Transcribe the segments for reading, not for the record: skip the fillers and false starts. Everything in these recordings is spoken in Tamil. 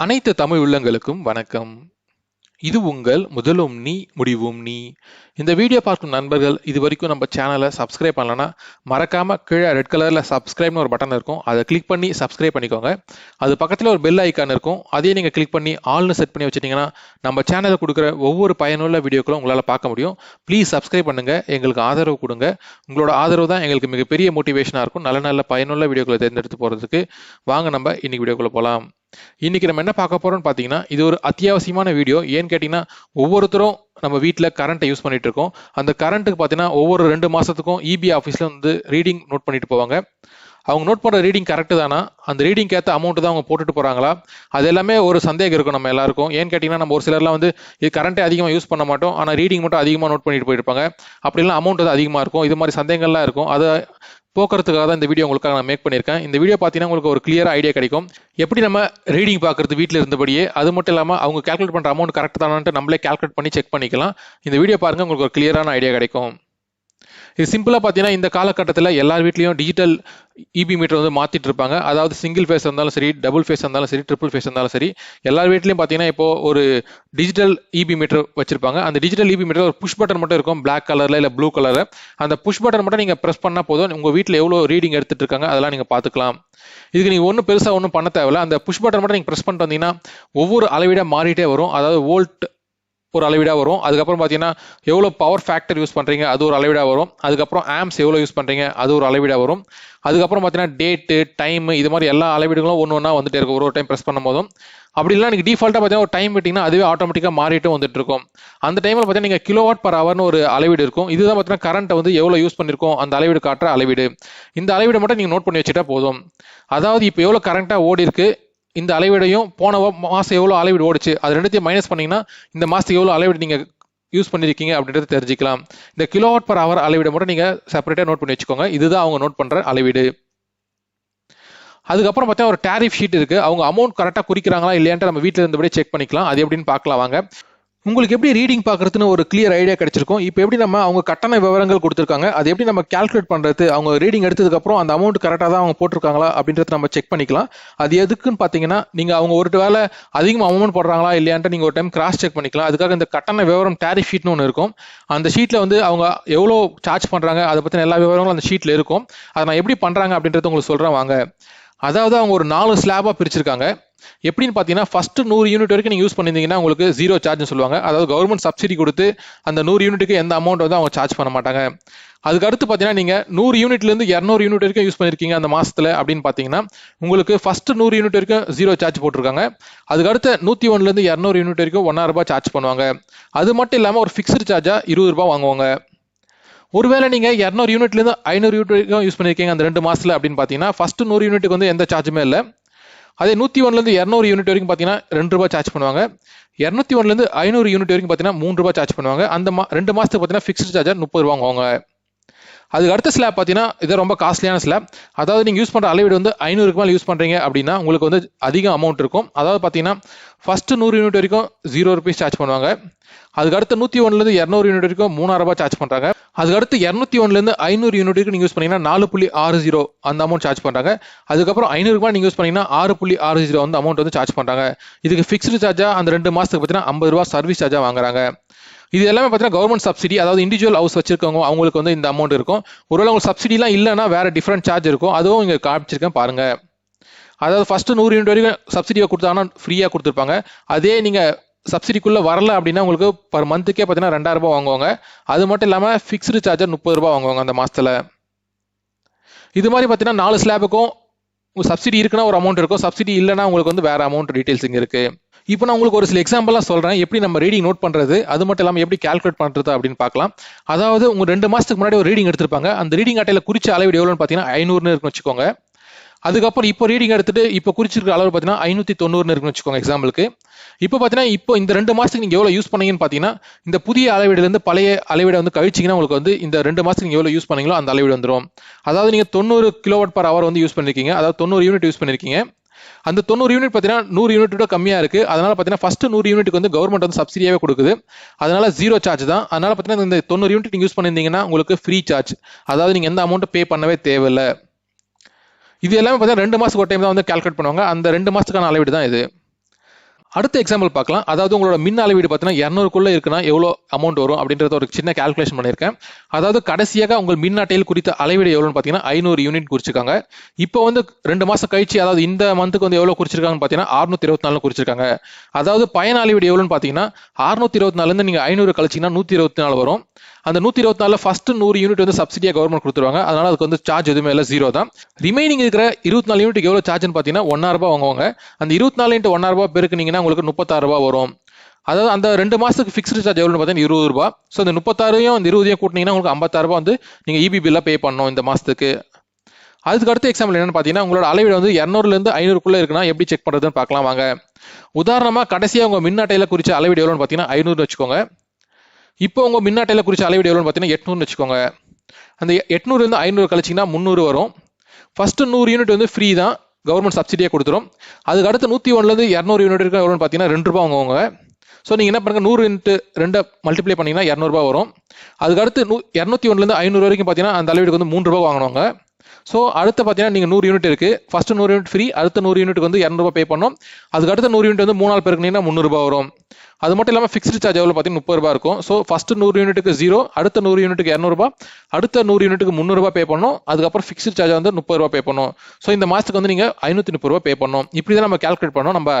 அனைத்து தமிழ் உள்ளங்களுக்கும் வணக்கம். இது உங்கள் முதலும் நீ முடிவும் நீ. இந்த வீடியோ பார்க்கும் நண்பர்கள் இது வரைக்கும் நம்ம சேனலை சப்ஸ்கிரைப் பண்ணலன்னா மறக்காம கீழே ரெட் கலர்ல சப்ஸ்கிரைப்னு ஒரு பட்டன் இருக்கும், அதை கிளிக் பண்ணி சப்ஸ்கிரைப் பண்ணிக்கோங்க. அது பக்கத்தில் ஒரு பெல் ஐக்கான் இருக்கும், அதையும் நீங்கள் கிளிக் பண்ணி ஆல்னு செட் பண்ணி வச்சிட்டிங்கன்னா நம்ம சேனலில் கொடுக்குற ஒவ்வொரு பயனுள்ள வீடியோக்களும் உங்களால் பார்க்க முடியும். ப்ளீஸ் சப்ஸ்கிரைப் பண்ணுங்க, எங்களுக்கு ஆதரவு கொடுங்க. உங்களோட ஆதரவு தான் எங்களுக்கு மிகப்பெரிய மோட்டிவேஷனாக இருக்கும் நல்ல நல்ல பயனுள்ள வீடியோக்களை தேர்ந்தெடுத்து போகிறதுக்கு. வாங்க நம்ம இன்னைக்கு வீடியோக்குள்ள போகலாம். இன்னைக்கு நம்ம என்ன பார்க்க போறோம்னு பார்த்தீங்கன்னா, இது ஒரு அத்தியாவசியமான வீடியோ. ஏன்னு கேட்டிங்கன்னா, ஒவ்வொருத்தரும் நம்ம வீட்டில் கரண்ட்டை யூஸ் பண்ணிட்டு இருக்கோம். அந்த கரண்ட்டுக்கு பார்த்தீங்கன்னா ஒவ்வொரு 2 மாசத்துக்கும் இபி ஆஃபீஸில் வந்து ரீடிங் நோட் பண்ணிட்டு போவாங்க. அவங்க நோட் பண்ணுற ரீடிங் கரெக்டு தானா, அந்த ரீடிங் ஏற்ற அமௌண்ட் தான் அவங்க போட்டுட்டு போறாங்களா, அது எல்லாமே ஒரு சந்தேகம் இருக்கும் நம்ம எல்லாருக்கும். ஏன்னு கேட்டிங்கன்னா, நம்ம ஒரு சிலர்லாம் வந்து இது கரண்ட்டை அதிகமாக யூஸ் பண்ண மாட்டோம், ஆனால் ரீடிங் மட்டும் அதிகமாக நோட் பண்ணிட்டு போயிருப்பாங்க. அப்படிலாம் அமௌண்ட் வந்து அதிகமாக இருக்கும். இது மாதிரி சந்தேகங்கள்லாம் இருக்கும். அதை போக்குறதுக்காக தான் இந்த வீடியோ உங்களுக்காக நான் மேக் பண்ணியிருக்கேன். இந்த வீடியோ பார்த்தீங்கன்னா உங்களுக்கு ஒரு கிளியர் ஐடியா கிடைக்கும், எப்படி நம்ம ரீடிங் பார்க்கறது வீட்டில் இருந்தபடியே. அது மட்டும் இல்லாமல் அவங்க கால்குலேட் பண்ணுற அமௌண்ட் கரெக்ட் தானான்ட்டு நம்மளே கால்குலேட் பண்ணி செக் பண்ணிக்கலாம். இந்த வீடியோ பாருங்க, உங்களுக்கு ஒரு கிளியரான ஐடியா கிடைக்கும். இது சிம்பிளாக பார்த்தீங்கன்னா, இந்த காலகட்டத்தில் எல்லார் வீட்லையும் டிஜிட்டல் இபி மீட்டர் வந்து மாற்றிட்டு இருப்பாங்க. அதாவது சிங்கிள் ஃபேஸ் இருந்தாலும் சரி, டபுள் ஃபேஸ் இருந்தாலும் சரி, ட்ரிபிள் ஃபேஸ் இருந்தாலும் சரி, எல்லார் வீட்லையும் பார்த்தீங்கன்னா இப்போ ஒரு டிஜிட்டல் இபி மீட்டர் வச்சிருப்பாங்க. அந்த டிஜிட்டல் இபி மீட்டர் ஒரு புஷ் பட்டன் மட்டும் இருக்கும், பிளாக் கலரில் இல்லை ப்ளூ கலரில். அந்த புஷ் பட்டன் மட்டும் நீங்கள் ப்ரெஸ் பண்ணால் போதும், உங்கள் வீட்டில் எவ்வளோ ரீடிங் எடுத்துட்டு இருக்காங்க அதெல்லாம் நீங்கள் பார்த்துக்கலாம். இதுக்கு நீங்கள் ஒன்றும் பெருசாக ஒன்றும் பண்ண தேவையில்ல. அந்த புஷ் பட்டன் மட்டும் நீங்கள் ப்ரெஸ் பண்ணிட்டு வந்தீங்கன்னா ஒவ்வொரு அளவீடாக மாறிட்டே வரும். அதாவது வோல்ட் ஒரு அளவீடாக வரும். அதுக்கப்புறம் பார்த்தீங்கன்னா எவ்வளோ பவர் ஃபேக்டர் யூஸ் பண்ணுறீங்க அது ஒரு அளவீடாக வரும். அதுக்கப்புறம் ஆம்ஸ் எவ்வளோ யூஸ் பண்ணுறீங்க அது ஒரு அளவீடாக வரும். அதுக்கப்புறம் பார்த்தீங்கன்னா டேட்டு, டைம், இது மாதிரி எல்லா அளவீடுகளும் ஒன்று ஒன்றா வந்துட்டே இருக்கும் ஒரு டைம் ப்ரெஸ் பண்ணும் போதும். அப்படி இல்லை நீங்கள் டிஃபால்ட்டாக பார்த்தீங்கன்னா ஒரு டைம் விட்டிங்கன்னா அதுவே ஆட்டோமேட்டிக்காக மாறிட்டு வந்துட்டு இருக்கும். அந்த டைமில் பார்த்தீங்கன்னா நீங்கள் கிலோவாட் பர் ஹவர்னு ஒரு அளவீடு இருக்கும். இதுதான் பார்த்தீங்கன்னா கரண்ட்டை வந்து எவ்வளோ யூஸ் பண்ணியிருக்கோம் அந்த அளவீடு காட்டுற அளவீடு. இந்த அளவீடு மட்டும் நீங்கள் நோட் பண்ணி வச்சுட்டா போதும். அதாவது இப்போ எவ்வளோ கரண்ட்டாக ஓடி இருக்கு, இந்த அளவீடையும் போன மாதம் எவ்வளோ அளவீடு ஓடிச்சு அது ரெண்டுத்தையும் மைனஸ் பண்ணிங்கன்னா இந்த மாதத்துக்கு எவ்வளோ அளவீடு நீங்கள் யூஸ் பண்ணியிருக்கீங்க அப்படின்றது தெரிஞ்சுக்கலாம். இந்த கிலோவாட் பர் ஹவர் அளவீடு மட்டும் நீங்கள் செப்பரேட்டாக நோட் பண்ணி வச்சுக்கோங்க. இதுதான் அவங்க நோட் பண்ணுற அளவீடு. அதுக்கப்புறம் பார்த்தீங்கன்னா ஒரு டேரிஃப் ஷீட் இருக்குது. அவங்க அமௌண்ட் கரெக்டாக குறிக்கிறாங்களா இல்லையான்ட்டு நம்ம வீட்டில் இருந்தபடியே செக் பண்ணிக்கலாம். அது எப்படின்னு பார்க்கலாம் வாங்க. உங்களுக்கு எப்படி ரீடிங் பார்க்கறதுன்னு ஒரு கிளியர் ஐடியா கிடைச்சிருக்கும். இப்போ எப்படி நம்ம அவங்க கட்டண விவரங்கள் கொடுத்துருக்காங்க, அது எப்படி நம்ம கால்குலேட் பண்ணுறது, அவங்க ரீடிங் எடுத்ததுக்கப்புறம் அந்த அமௌண்ட் கரெக்டாக தான் அவங்க போட்டிருக்காங்களா அப்படின்றத நம்ம செக் பண்ணிக்கலாம். அது எதுக்குன்னு பார்த்தீங்கன்னா, நீங்கள் அவங்க ஒரு வேளை அதிகமாக அமௌண்ட் போடுறாங்களா இல்லையான்ட்டு நீங்கள் ஒரு டைம் கிராஸ் செக் பண்ணிக்கலாம். அதுக்காக இந்த கட்டண விவரம் டேரிஃப் ஷீட்னு ஒன்று இருக்கும். அந்த ஷீட்டில் வந்து அவங்க எவ்வளோ சார்ஜ் பண்ணுறாங்க அதை பற்றின எல்லா விவரங்களும் அந்த ஷீட்டில் இருக்கும். அதை நான் எப்படி பண்ணுறாங்க அப்படின்றத உங்களுக்கு சொல்கிறேன் வாங்க. அதாவது அவங்க ஒரு 4 ஸ்லாபாக பிரிச்சிருக்காங்க. எப்படின்னு பார்த்தீங்கன்னா, ஃபர்ஸ்ட் 100 யூனிட் வரைக்கும் நீங்கள் யூஸ் பண்ணியிருந்தீங்கன்னா உங்களுக்கு 0 சார்ஜ்னு சொல்லுவாங்க. அதாவது கவர்மெண்ட் சப்சிடி கொடுத்து அந்த 100 யூனிட்டுக்கு எந்த அமௌண்ட் வந்து அவங்க சார்ஜ் பண்ண மாட்டாங்க. அதுக்கு அடுத்து பார்த்தீங்கன்னா, நீங்கள் 100 யூனிட்லேருந்து 200 யூனிட் வரைக்கும் யூஸ் பண்ணியிருக்கீங்க அந்த மாசத்துல அப்படின்னு பார்த்தீங்கன்னா, உங்களுக்கு ஃபர்ஸ்ட் 100 யூனிட் வரைக்கும் 0 சார்ஜ் போட்டிருக்காங்க. அதுக்கு அடுத்து 101லேருந்து 200 யூனிட் வரைக்கும் 1000 ரூபாய் சார்ஜ் பண்ணுவாங்க. அது மட்டும் இல்லாமல் ஒரு ஃபிக்ஸ்டு சார்ஜாக 20 ரூபாய் வாங்குவாங்க. ஒருவேளை நீங்கள் 200 யூனிட்லேருந்து 500 யூனிட் வரைக்கும் யூஸ் பண்ணியிருக்கீங்க அந்த 2 மாசத்துல அப்படின்னு பார்த்தீங்கன்னா, ஃபர்ஸ்ட் 100 யூனிட்டுக்கு வந்து எந்த சார்ஜுமே இல்லை. அதே 101லேருந்து 200 யூனிட் வரைக்கும் பார்த்தீங்கன்னா 2 ரூபாய் சார்ஜ் பண்ணுவாங்க. 201லேருந்து 500 யூனிட் வரைக்கும் பார்த்தீங்கன்னா 3 ரூபாய் சார்ஜ் பண்ணுவாங்க. அந்த 2 மாசத்துக்கு பார்த்தீங்கன்னா ஃபிக்ஸ்டு சார்ஜாக 30 ரூபா வாங்குவாங்க. அதுக்கு அடுத்த ஸ்லாப் பார்த்தீங்கன்னா இது ரொம்ப காஸ்ட்லியான ஸ்லாப். அதாவது நீங்கள் யூஸ் பண்ணுற அளவீடு வந்து 500க்கு மேலே யூஸ் பண்ணுறீங்க அப்படின்னா உங்களுக்கு வந்து அதிக அமௌண்ட் இருக்கும். அதாவது பார்த்தீங்கன்னா ஃபர்ஸ்ட் 100 யூனிட் வரைக்கும் 0 ருபீஸ் சார்ஜ் பண்ணுவாங்க. அதுக்கு அடுத்து 101லேருந்து 200 யூனிட் வரைக்கும் 3000 ரூபாய் சார்ஜ் பண்ணுறாங்க. அதுக்கு அடுத்து 201லேருந்து 500 யூனிட் வரைக்கும் நீங்கள் யூஸ் பண்ணீங்கன்னா 4.60 அந்த அமௌண்ட் சார்ஜ் பண்ணுறாங்க. அதுக்கப்புறம் 500 ரூபாய் நீங்கள் யூஸ் பண்ணீங்கன்னா 6.60 வந்து அமௌண்ட் வந்து சார்ஜ் பண்ணுறாங்க. இதுக்கு ஃபிக்ஸ்டு சார்ஜாக அந்த 2 மாதத்துக்கு பார்த்தீங்கன்னா 50 ரூபா சர்வீஸ் சார்ஜாக வாங்குறாங்க. இது எல்லாமே பார்த்தீங்கன்னா கவர்மெண்ட் சப்சிடி, அதாவது இண்டிவிஜுவல் ஹவுஸ் வச்சிருக்கவங்க அவங்களுக்கு வந்து இந்த அமௌண்ட் இருக்கும். ஒருவேளை உங்களுக்கு சப்சிடிலாம் இல்லைன்னா வேற டிஃப்ரெண்ட் சார்ஜ் இருக்கும், அதுவும் இங்கே காமிச்சிருக்கேன் பாருங்க. அதாவது ஃபர்ஸ்ட் 100 யூனிட் வரைக்கும் சப்சிடியை கொடுத்தாங்கன்னா ஃப்ரீயாக கொடுத்துருப்பாங்க. அதே நீங்கள் சப்சிடிக்குள்ளே வரல அப்படின்னா உங்களுக்கு பர் மந்த்துக்கே பார்த்தீங்கன்னா 2000 ரூபாய் வாங்குவாங்க. அது மட்டும் இல்லாமல் ஃபிக்ஸ்டு சார்ஜர் 30 ரூபாய் வாங்குவாங்க அந்த மாதத்தில். இது மாதிரி பார்த்தீங்கன்னா 4 ஸ்லாபுக்கும் சப்சிடி இருக்குன்னா ஒரு அமௌண்ட் இருக்கும், சப்சிடி இல்லைன்னா உங்களுக்கு வந்து வேற அமௌண்ட் டீடைல்ஸ் இங்கே இருக்கு. இப்போ நான் உங்களுக்கு ஒரு சில எக்ஸாம்பிளாக சொல்கிறேன் எப்படி நம்ம ரீடிங் நோட் பண்ணுறது, அது மட்டும் இல்லாமல் எப்படி கால்குலேட் பண்ணுறது அப்படின்னு பார்க்கலாம். அதாவது உங்க 2 மாதத்துக்கு முன்னாடி ஒரு ரீடிங் எடுத்திருப்பாங்க. அந்த ரீடிங் அட்டையில் குறிச்ச அளவீடு எவ்வளோன்னு பார்த்தீங்கன்னா 500ன்னு இருக்குன்னு வச்சுக்கோங்க. அதுக்கப்புறம் இப்போ ரீடிங் எடுத்துட்டு இப்போ குறிச்சிருக்கிற அளவு பார்த்தீங்கன்னா 590 இருக்குன்னு வச்சுக்கோங்க எக்ஸாம்பிளுக்கு. இப்போ பார்த்தீங்கன்னா இப்போ இந்த 2 மாதத்துக்கு நீங்கள் எவ்வளோ யூஸ் பண்ணீங்கன்னு பார்த்தீங்கன்னா, இந்த புதிய அளவீடுலேருந்து பழைய அளவீடை வந்து கழிச்சிங்கன்னா உங்களுக்கு வந்து இந்த 2 மாதத்துக்கு நீங்கள் எவ்வளோ யூஸ் பண்ணீங்களோ அந்த அளவீடு வந்துடும். அதாவது நீங்கள் 90 கிலோவாட் பர் ஹவர் வந்து யூஸ் பண்ணிருக்கீங்க, அதாவது 90 யூனிட் யூஸ் பண்ணிருக்கீங்க. அந்த 90 யூனிட் பார்த்தீங்கன்னா 100 யூனிட்டோட கம்மியாக இருக்குது. அதனால பார்த்தீங்கன்னா ஃபர்ஸ்ட் 100 யூனிட்டுக்கு வந்து கவர்மெண்ட் வந்து சப்சிடியாகவே கொடுக்குது. அதனால 0 சார்ஜ் தான். அதனால பார்த்தீங்கன்னா இந்த 90 யூனிட் நீங்கள் யூஸ் பண்ணியிருந்தீங்கன்னா உங்களுக்கு ஃப்ரீ சார்ஜ், அதாவது நீங்கள் எந்த அமௌண்ட்டு பே பண்ணவே தேவையில்லை. இது எல்லாமே பார்த்தீங்கன்னா 2 மாதத்துக்கு ஒரு டைம் தான் வந்து கால்குலேட் பண்ணுவாங்க. அந்த 2 மாதத்துக்கான அளவீடு தான் இது. அடுத்த எக்ஸாம்பிள் பார்க்கலாம். அதாவது உங்களோட மின் அளவீடு பார்த்தீங்கன்னா 200க்குள்ள இருக்குன்னா எவ்வளோ அமௌண்ட் வரும் அப்படின்றத ஒரு சின்ன கால்குலேஷன் பண்ணியிருக்கேன். அதாவது கடைசியாக உங்கள் மின் அட்டையில் குறித்த அளவீடு எவ்வளோன்னு பார்த்தீங்கன்னா 500 யூனிட் குறிச்சிருக்காங்க. இப்போ வந்து 2 மாசம் கழிச்சு, அதாவது இந்த மந்த்துக்கு வந்து எவ்வளோ குறிச்சிருக்காங்கன்னு பார்த்தீங்கன்னா 624 குறிச்சிருக்காங்க. அதாவது பயண அளவீடு எவ்வளோன்னு பார்த்தீங்கன்னா 624 நீங்கள் 500 கழிச்சிங்கன்னா 124 வரும். அந்த 124 ஃபர்ஸ்ட் 100 யூனிட் வந்து சப்சிடியா கவர்மெண்ட் கொடுத்துருவாங்க. அதனால அதுக்கு வந்து சார்ஜ் எதுவுமே இல்லை, 0 தான். ரிமைனிங் இருக்கிற 24 யூனிட்டுக்கு எவ்வளோ சார்ஜ்னு பார்த்தீங்கன்னா 1000 ரூபாய் வாங்குவாங்க. அந்த 24 × 1000 ரூபாய் பெருக்குனீங்கன்னா உங்களுக்கு 36 ரூபாய் வரும். அதாவது அந்த 2 மாசத்துக்கு ஃபிக்ஸ்டு சார்ஜ் எவ்வளோன்னு பார்த்தீங்கன்னா 20 ரூபாய். ஸோ இந்த 36 இந்த 20 கூட்டினீங்கன்னா உங்களுக்கு 56 ரூபாய் வந்து நீங்கள் இபி பில்லாக பே பண்ணணும் இந்த மாசத்துக்கு. அதுக்கு அடுத்த எக்ஸாம்பிள் என்னன்னு பார்த்தீங்கன்னா உங்களோட அளவீடு வந்து 200லேருந்து 500க்குள்ள இருக்குன்னா எப்படி செக் பண்ணுறதுன்னு பார்க்கலாம் வாங்க. உதாரணமாக கடைசியாக உங்கள் மின் அட்டையில் குறித்த அளவீடு எவ்வளோன்னு பார்த்தீங்கன்னா 500 வச்சுக்கோங்க. இப்போ உங்கள் மின் அட்டையில் குறித்த அளவீடு எவ்வளோன்னு பார்த்தீங்கன்னா 800 வச்சுக்கோங்க. அந்த 800லேருந்து 500 கழிச்சிங்கன்னா 300 வரும். ஃபர்ஸ்ட் 100 யூனிட் வந்து ஃப்ரீ தான், கவர்மெண்ட் சப்சிடியாக கொடுத்துரும். அதுக்கு அடுத்து 101லேருந்து 200 யூனிட் இருக்க எவ்வளோன்னு பார்த்தீங்கன்னா 2 ரூபாய் வாங்குவாங்க. ஸோ நீங்கள் என்ன பண்ணுங்க, 100 × 2 மல்டிப்ளை பண்ணிங்கன்னா 200 ரூபாய் வரும். அதுக்கு அடுத்து 201லேருந்து 500 வரைக்கும் பார்த்தீங்கன்னா அந்த அளவீடுக்கு வந்து 3 ரூபாய் வாங்குவாங்க. ஸோ அடுத்து பார்த்தீங்கன்னா நீங்கள் 100 யூனிட் இருக்கு, ஃபர்ஸ்ட் 100 யூனிட் ஃப்ரீ, அடுத்த 100 யூனிட்டுக்கு வந்து 200 ரூபாய் பே பண்ணணும். அதுக்கு அடுத்த 100 யூனிட் வந்து 3 நாள் பெருக்குனீங்கன்னா 300 ரூபாய் வரும். அது மட்டும் இல்லாமல் ஃபிக்ஸ்டு சார்ஜ் எவ்வளோ பார்த்தீங்கன்னா 30 ரூபாய் இருக்கும். ஸோ ஃபர்ஸ்ட் 100 யூனிட்டுக்கு 0, அடுத்த 100 யூனிட்டுக்கு 200 ரூபாய், அடுத்த 100 யூனிட்டுக்கு 300 ரூபாய் பே பண்ணணும். அதுக்கப்புறம் ஃபிக்ஸ்டு சார்ஜ் வந்து 30 ரூபாய் பே பண்ணணும். ஸோ இந்த மாதத்துக்கு வந்து நீங்கள் 530 ரூபாய் பே பண்ணணும். இப்படி தான் நம்ம கால்குலேட் பண்ணோம். நம்ம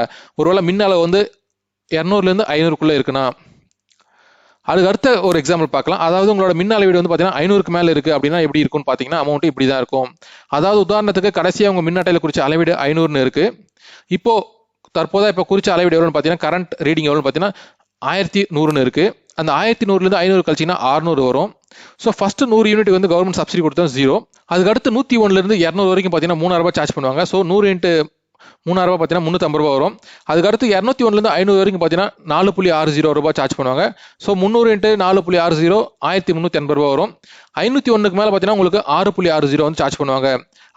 ஒருவேளை மின் அளவு வந்து 200லேருந்து 500க்குள்ள இருக்குன்னா. அதுக்கு அடுத்த ஒரு எக்ஸாம்பிள் பார்க்கலாம். அதாவது உங்களோட மின் அளவீடு வந்து பார்த்தீங்கன்னா 500க்கு மேலே இருக்குது அப்படின்னா எப்படி இருக்கும்னு பார்த்தீங்கன்னா அமௌண்ட் இப்படி தான் இருக்கும். அதாவது உதாரணத்துக்கு கடைசியாக உங்கள் மின் அட்டையில் குறித்த அளவீடு 500ன்னு இருக்கு. இப்போ தற்போதா இப்போ குறித்த அளவீடு எவ்வளோன்னு பார்த்தீங்கன்னா கரண்ட் ரீடிங் எவ்வளோன்னு பார்த்தீங்கன்னா 1100ன்னு இருக்கு. அந்த 1100லேருந்து 500 கழிச்சிங்கன்னா 600 வரும். ஸோ ஃபர்ஸ்ட் 100 யூனிட் வந்து கவர்மெண்ட் சப்சிடி கொடுத்தா 0. அதுக்கு அடுத்து 101லேருந்து 200 வரைக்கும் பார்த்தீங்கன்னா 3000 ரூபாய் சார்ஜ் பண்ணுவாங்க. ஸோ 100 × 3000 ரூபாய் பார்த்தீங்கன்னா 350 ரூபாய் வரும். அதுக்கு அடுத்து 201லேருந்து 500 வரைக்கும் பார்த்தீங்கன்னா 4.60 ரூபாய் சார்ஜ் பண்ணுவாங்க. ஸோ 300 × 4.60 1380 ரூபாய் வரும். 501க்கு மேலே பார்த்தீங்கன்னா உங்களுக்கு 6.60 வந்து சார்ஜ் பண்ணுவாங்க.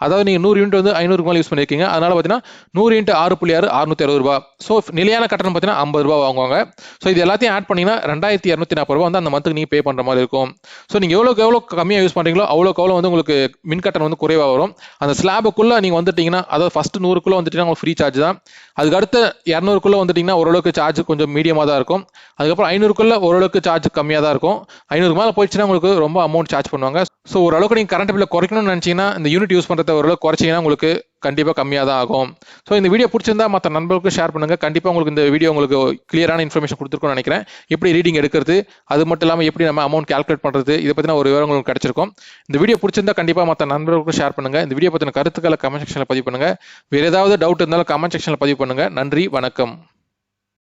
அதாவது நீங்கள் 100 யூனிட் வந்து 500க்கு மேலே யூஸ் பண்ணியிருக்கீங்க, அதனால பார்த்தீங்கன்னா 100 × 6.6 660 ரூபாய். ஸோ நிலையான கட்டணம் பார்த்தீங்கன்னா 50 ரூபாய் வாங்குவாங்க. ஸோ இது எல்லாத்தையும் ஆட் பண்ணிங்கன்னா 2240 ரூபாய் வந்து அந்த மந்த்துக்கு நீங்கள் பே பண்ணுற மாதிரி இருக்கும். ஸோ நீங்கள் எவ்வளோ கம்மியாக யூஸ் பண்ணுறீங்களோ அவ்வளோக்கு வந்து உங்களுக்கு மின் கட்டணம் வந்து குறைவாக வரும். அந்த ஸ்லாபுக்குள்ளே நீங்கள் வந்துட்டீங்கன்னா, அதாவது ஃபர்ஸ்ட் 100க்குள்ளே வந்துட்டீங்கன்னா உங்களுக்கு ஃப்ரீ சார்ஜ் தான். அதுக்கு அடுத்த 200க்குள்ளே வந்துட்டீங்கன்னா ஓரளவுக்கு சார்ஜ் கொஞ்சம் மீடியமாக தான் இருக்கும். அதுக்கப்புறம் 500க்குள்ளே ஓரளவுக்கு சார்ஜ் கம்மியாக தான் இருக்கும். 500 மேலே போயிடுச்சுன்னா உங்களுக்கு ரொம்ப அமௌண்ட் சார்ஜ் பண்ணுவாங்க. ஸோ ஓரளவுக்கு நீங்கள் கரண்ட் பில்லை குறைக்கணும்னு நினச்சிங்கன்னா இந்த யூனிட் யூஸ் பண்ணுறத ஓரளவுக்கு குறைச்சிங்கன்னா உங்களுக்கு கண்டிப்பாக கம்மியாக தான் ஆகும். ஸோ இந்த வீடியோ பிடிச்சிருந்தா மற்ற நண்பர்களுக்கு ஷேர் பண்ணுங்கள். கண்டிப்பாக உங்களுக்கு இந்த வீடியோ உங்களுக்கு கிளியரான இன்ஃபர்மேஷன் கொடுத்துருக்கோம்னு நினைக்கிறேன். எப்படி ரீடிங் எடுக்கிறது, அது மட்டும் இல்லாமல் எப்படி நம்ம அமௌண்ட் கால்குலேட் பண்ணுறது, இதை பற்றின ஒரு விவரம் உங்களுக்கு கிடைச்சிருக்கும். இந்த வீடியோ பிடிச்சிருந்தா கண்டிப்பாக மற்ற நண்பர்களுக்கு ஷேர் பண்ணுங்கள். இந்த வீடியோ பற்றின கருத்துக்களை கமெண்ட் செக்ஷனில் பதிவு பண்ணுங்கள். வேறு ஏதாவது டவுட் இருந்தாலும் கமெண்ட் செக்ஷனில் பதிவு பண்ணுங்கள். நன்றி, வணக்கம்.